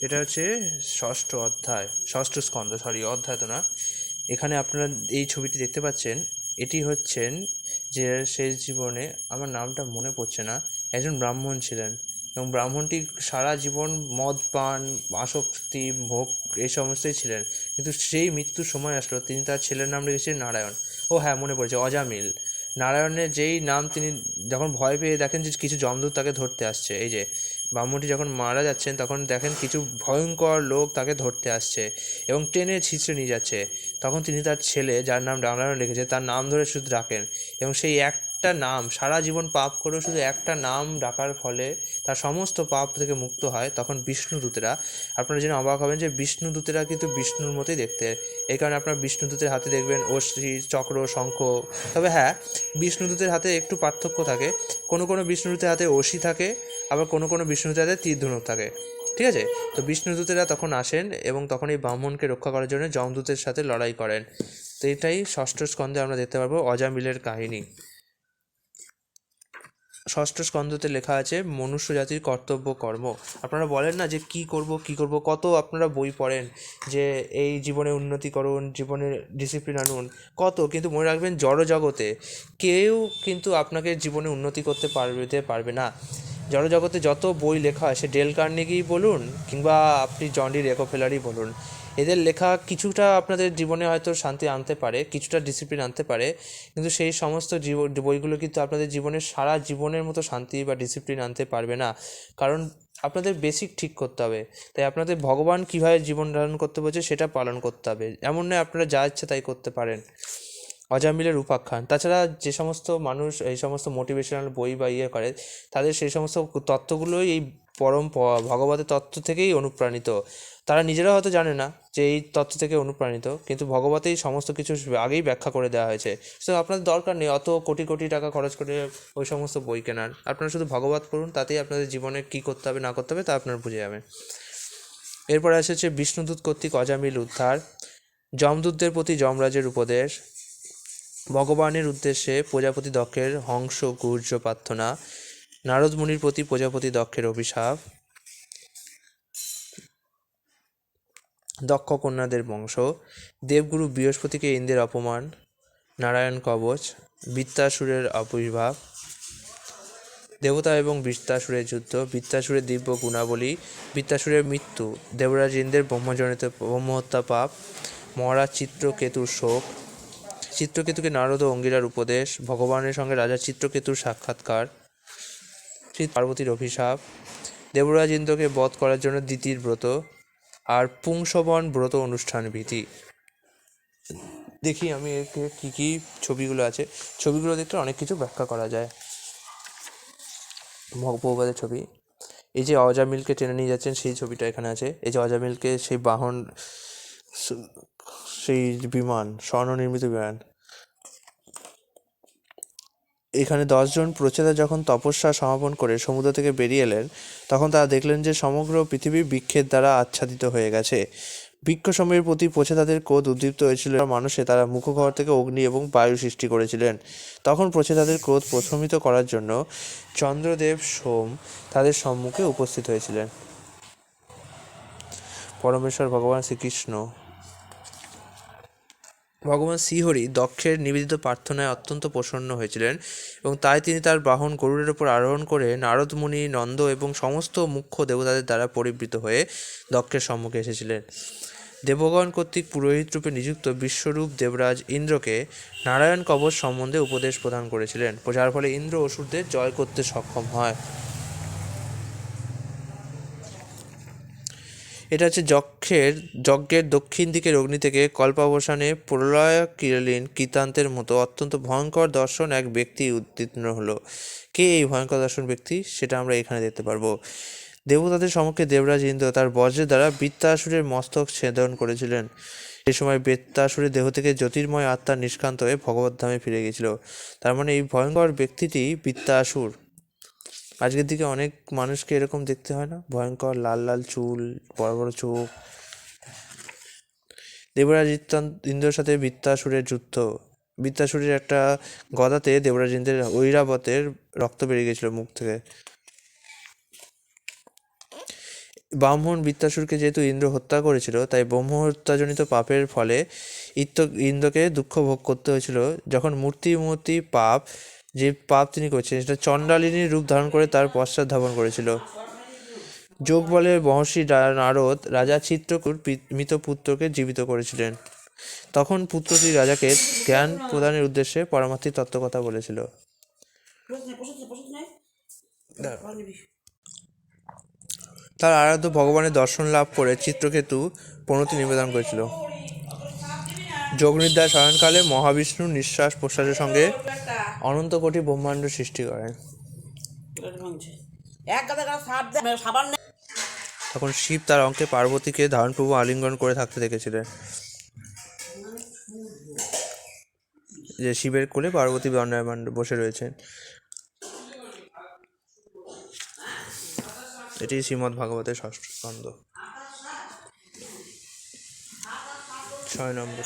এটা হচ্ছে ষষ্ঠ স্কন্ধ, অধ্যায় তো না। এখানে আপনারা এই ছবিটি দেখতে পাচ্ছেন, এটি হচ্ছেন যে শেষ জীবনে, আমার নামটা মনে পড়ছে না, একজন ব্রাহ্মণ ছিলেন, এবং ব্রাহ্মণটি সারা জীবন মদ পান, আসক্তি, ভোগ এই সমস্তই ছিলেন। কিন্তু সেই মৃত্যুর সময় আসলো, তিনি তার ছেলের নাম রেখেছিলেন নারায়ণ। ও হ্যাঁ, মনে পড়েছে, অজামিল। নারায়ণের যেই নাম, তিনি যখন ভয় পেয়ে দেখেন যে কিছু যমদূত তাকে ধরতে আসছে, এই যে ব্রাহ্মণটি যখন মারা যাচ্ছেন তখন দেখেন কিছু ভয়ঙ্কর লোক তাকে ধরতে আসছে এবং টেনে ছিঁচড়ে নিয়ে যাচ্ছে, তখন তিনি তার ছেলে, যার নাম নারায়ণ রেখেছে, তার নাম ধরে শুধু ডাকেন, এবং সেই একটা নাম, সারা জীবন পাপ করেও শুধু একটা নাম ডাকার ফলে তার সমস্ত পাপ থেকে মুক্ত হয়। তখন বিষ্ণুদূতেরা, আপনারা জেনে অবাক হবেন যে বিষ্ণুদূতেরা কিন্তু বিষ্ণুর মতোই দেখতে, এই কারণে আপনার বিষ্ণুদূতের হাতে দেখবেন অশ্রী, চক্র, শঙ্খ। তবে হ্যাঁ, বিষ্ণুদূতের হাতে একটু পার্থক্য থাকে, কোনো কোনো বিষ্ণুদূতের হাতে অসি থাকে, আবার কোনো কোনো বিষ্ণুদূতের হাতে তীর ধনুক থাকে, ঠিক আছে। তো বিষ্ণুদূতেরা তখন আসেন এবং তখন এই ব্রাহ্মণকে রক্ষা করার জন্য যমদূতের সাথে লড়াই করেন। তো এটাই ষষ্ঠ স্কন্ধে আমরা দেখতে পারবো অজামিলের কাহিনী। ষষ্ঠ স্কন্ধতে লেখা আছে মনুষ্য জাতির কর্তব্য কর্ম। আপনারা বলেন না যে কি করব কি করব, কত আপনারা বই পড়েন যে এই জীবনে উন্নতি করুন, জীবনে ডিসিপ্লিন আনুন, কত, কিন্তু মনে রাখবেন জড়জগতে কেউ কিন্তু আপনাকে জীবনে উন্নতি করতে পারবে না। জড়জগতে যত বই লেখা হয়, সে ডেল কার্নেগিই বলুন কিংবা আপনি জন ডি রকফেলারই বলুন, এদের লেখা কিছুটা আপনাদের জীবনে হয়তো শান্তি আনতে পারে, কিছুটা ডিসিপ্লিন আনতে পারে, কিন্তু সেই সমস্ত বইগুলো কিন্তু আপনাদের জীবনের সারা জীবনের মতো শান্তি বা ডিসিপ্লিন আনতে পারবে না। কারণ আপনাদের বেসিক ঠিক করতে হবে। তাই আপনাদের ভগবান কীভাবে জীবন ধারণ করতে বলছে সেটা পালন করতে হবে, এমন নয় আপনারা যা ইচ্ছে তাই করতে পারেন। অজামিলের উপাখ্যান। তাছাড়া যে সমস্ত মানুষ এই সমস্ত মোটিভেশনাল বই বা ইয়ে করে, তাদের সেই সমস্ত তত্ত্বগুলোই এই পরম ভগবতের তত্ত্ব থেকেই অনুপ্রাণিত। তারা নিজেরাও হয়তো জানে না যে এই তত্ত্ব থেকে অনুপ্রাণিত, কিন্তু ভগবতেই সমস্ত কিছু আগেই ব্যাখ্যা করে দেওয়া হয়েছে। তো আপনাদের দরকার নেই অত কোটি কোটি টাকা খরচ করে ওই সমস্ত বই কেনার, আপনারা শুধু ভগবত পড়ুন, তাতেই আপনাদের জীবনে কী করতে হবে না করতে হবে তা আপনারা বুঝে যাবেন। এরপরে এসেছে বিষ্ণুদূত কর্তৃক অজামিল উদ্ধার, যমদূতদের প্রতি যমরাজের উপদেশ, ভগবানের উদ্দেশ্যে প্রজাপতি দক্ষের হংস গুর্জ প্রার্থনা, নারদ মুনির প্রতি প্রজাপতি দক্ষের অভিশাপ, দক্ষ কন্যাদের বংশ, দেবগুরু বৃহস্পতিকে ইন্দ্রের অপমান, নারায়ণ কবচ, বৃত্তাসুরের আবির্ভাব, দেবতা এবং বৃত্তাসুরের যুদ্ধ, বৃত্তাসুরের দিব্য গুণাবলী, বৃত্তাসুরের মৃত্যু, দেবরাজ ইন্দ্রের ব্রহ্মহত্যা পাপ, মহারাজ চিত্রকেতুর শোক, চিত্রকেতুকে নারদ ও অঙ্গিরার উপদেশ, ভগবানের সঙ্গে রাজা চিত্রকেতুর সাক্ষাৎকার, শ্রী পার্বতীর অভিশাপ, দেবরাজ ইন্দ্রকে বধ করার জন্য দিতির ব্রত, আর পুংসবন ব্রত অনুষ্ঠান বিধি। দেখি আমি একে কী কী ছবিগুলো আছে, ছবিগুলো দেখলে অনেক কিছু ব্যাখ্যা করা যায়। ভগবতের ছবি, এই যে অজামিলকে টেনে নিয়ে যাচ্ছেন সেই ছবিটা এখানে আছে, এই যে অজামিলকে সেই বাহন, সেই বিমান, স্বর্ণনির্মিত বিমান। এখানে 10জন প্রচেতা যখন তপস্যা সমাপন করে সমুদ্র থেকে বেরিয়ে এলেন, তখন তারা দেখলেন যে সমগ্র পৃথিবী বৃক্ষের দ্বারা আচ্ছাদিত হয়ে গেছে। বৃক্ষসমূহের প্রতি প্রচেতাদের ক্রোধ উদ্দীপ্ত হয়েছিল, মানুষে তারা মুখঘর থেকে অগ্নি এবং বায়ু সৃষ্টি করেছিলেন। তখন প্রচেতাদের ক্রোধ প্রশমিত করার জন্য চন্দ্রদেব সোম তাদের সম্মুখে উপস্থিত হয়েছিলেন। পরমেশ্বর ভগবান শ্রীকৃষ্ণ, ভগবান শ্রীহরি দক্ষের নিবেদিত প্রার্থনায় অত্যন্ত প্রসন্ন হয়েছিলেন, এবং তাই তিনি তার বাহন গরুড়ের উপর আরোহণ করে নারদ মুনি, নন্দ এবং সমস্ত মুখ্য দেবতাদের দ্বারা পরিবৃত হয়ে দক্ষের সম্মুখে এসেছিলেন। দেবগণ কর্তৃক পুরোহিত রূপে নিযুক্ত বিশ্বরূপ দেবরাজ ইন্দ্রকে নারায়ণ কবচ সম্বন্ধে উপদেশ প্রদান করেছিলেন, যার ফলে ইন্দ্র অসুরদের জয় করতে সক্ষম হয়। এটা হচ্ছে যজ্ঞের দক্ষিণ দিকের অগ্নি থেকে কল্পাবসানে প্রলয়কালীন কৃতান্তের মতো অত্যন্ত ভয়ঙ্কর দর্শন এক ব্যক্তি উত্তীর্ণ হলো। কে এই ভয়ঙ্কর দর্শন ব্যক্তি, সেটা আমরা এখানে দেখতে পারবো। দেবতাদের সম্মুখে দেবরাজ ইন্দ্র তার বজ্রের দ্বারা বৃত্তাসুরের মস্তক ছেদন করেছিলেন। এই সময় বৃত্তাসুরের দেহ থেকে জ্যোতির্ময় আত্মা নিষ্কান্ত হয়ে ভগবদ্ধামে ফিরে গিয়েছিল। তার মানে এই ভয়ঙ্কর ব্যক্তিটি বৃত্তাসুর। আজকের দিকে অনেক মানুষকে এরকম দেখতে হয় না, ভয়ঙ্কর লাল লাল চুল, বড় বড় চোখ। দেবরাজ ইন্দ্রের সাথে বৃত্তাসুরের যুদ্ধ, বৃত্তাসুরের একটা গদাতে দেবরাজ ইন্দ্রের ঐরাবতের রক্ত বেরিয়ে গেছিল মুখ থেকে। ব্রাহ্মণ বৃত্তাসুরকে যেহেতু ইন্দ্র হত্যা করেছিল, তাই ব্রহ্মহত্যাজনিত পাপের ফলে ইন্দ্রকে দুঃখ ভোগ করতে হয়েছিল। যখন মূর্তি পাপ, যে পাপ তিনি করছেন সেটা চণ্ডালিনীর রূপ ধারণ করে তার পশ্চাৎ ধাবন করেছিল। যোগ বলে মহর্ষি নারদ রাজা চিত্রকূট মৃত পুত্রকে জীবিত করেছিলেন। তখন পুত্রটি রাজাকে জ্ঞান প্রদানের উদ্দেশ্যে পারমার্থিক তত্ত্বকথা বলেছিল। তার আরাধ্য ভগবানের দর্শন লাভ করে চিত্রকেতু প্রণতি নিবেদন করেছিল। যোগনিদ্রায় শয়নকালে মহাবিষ্ণু নিঃশ্বাস প্রশ্বাসের সঙ্গে অনন্ত কোটি ব্রহ্মাণ্ড সৃষ্টি করেন। তখন শিব তার অঙ্কে পার্বতীকে ধারণপূর্বক আলিঙ্গন করে থাকতে দেখেছিলেন। যে শিবের কোলে পার্বতী দণ্ডায়মান বসে রয়েছেন। এটি শ্রীমদ্ ভাগবতের 6ষ্ঠ স্কন্ধ 6 নম্বর।